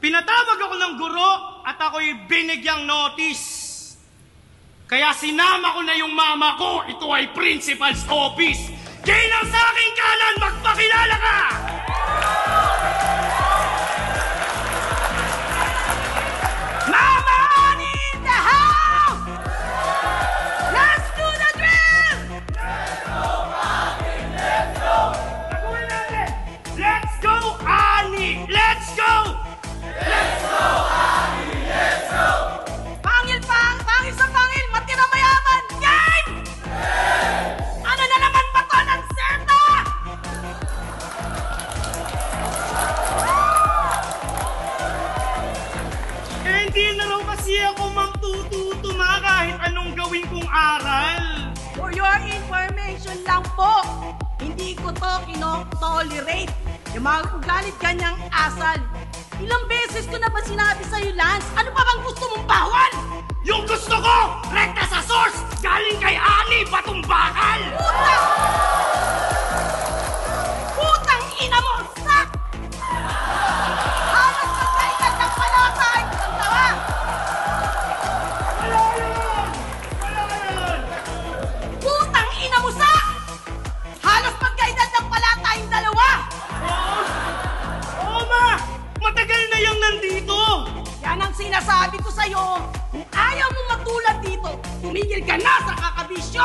Pinatawag ako ng guro at ako'y binigyang notice. Kaya sinama ko na yung mama ko. Ito ay principal's office. Ginang sa aking kanan, magpakilala ka! Mama Ani in the house! Let's do the drill! Let's go, Ani! Let's go! Taguin natin! Let's go, Ani! Let's go! Let's go, Ani! Let's go! Pangil sa pangil, matira mayaman! Game! Ano na naman ba to ng serta? Hindi na raw kasi ako magtututuma kahit anong gawin kong aral. For your information lang po, hindi ko to kino-tolerate. Yung mga ugalit ganyang asal. Ilang beses ko na ba sinabi sa'yo, Lance? Ano pa bang gusto mong bawal? Yung gusto ko, rekta sa source, galing kay Ani, batong bakal! Putang ina mo, sak! Halos magkaitan ng palatay! Ang tawa! Wala yun! Wala yun! Putang ina mo, sak! Halos magkaitan ng palatay yung dalawa! Oo, ma! Matagal na yung nandito! Yan ang sinasabi ko sa'yo. Kung ayaw mo matulad dito, tumigil ka na sa kakabisyo!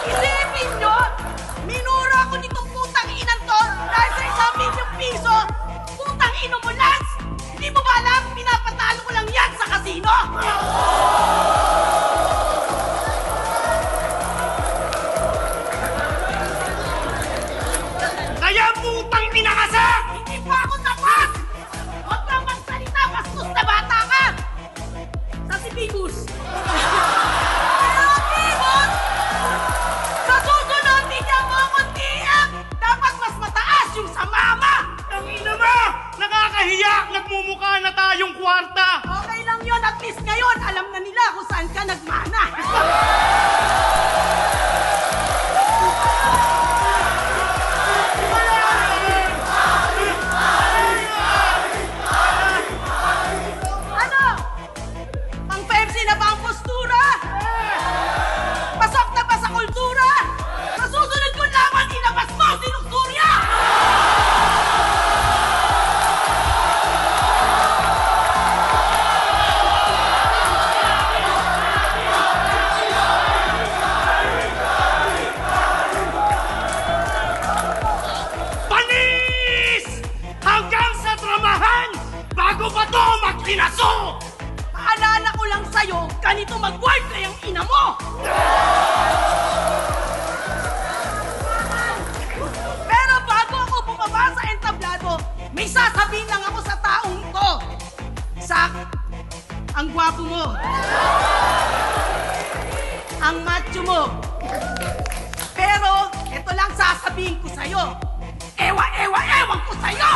Isipin nyo, minura ako nitong putang inang to dahil sa 1 milyong piso. Putang ino mo, Lance! Hindi mo ba alam, pinapatalo ko lang yan sa kasino? Kaya putang ina ka sa! Hindi pa ako tapos! Huwag kang magsalita, bastos na bata ka! Sa si Pibus! Pero Pibus! Sa susunod, bigyan mo akong tiyak! Dapat mas mataas yung sa mama! Ang ina mo! Nakakahiya! Nagmumukha na tayong kwarta! Okay lang yun, at least ngayon, alam na nila kung saan ka nagmana! Ano? Pang Pepsi na ba ang postura? Pasok na ba sa kultura? Sa susunod ko laban, inabas mo, sinuksurya! Panis! Hanggang sa tramahan! Bago pa to magkinaso! Paalala ko lang sa'yo, ganito mag-wordplay ang ina mo! Pero bago ako bumaba sa entablado, may sasabihin lang ako sa taong to. Sak, ang gwapo mo. Ang macho mo. Pero, ito lang sasabihin ko sa'yo. Ewan ko sa'yo!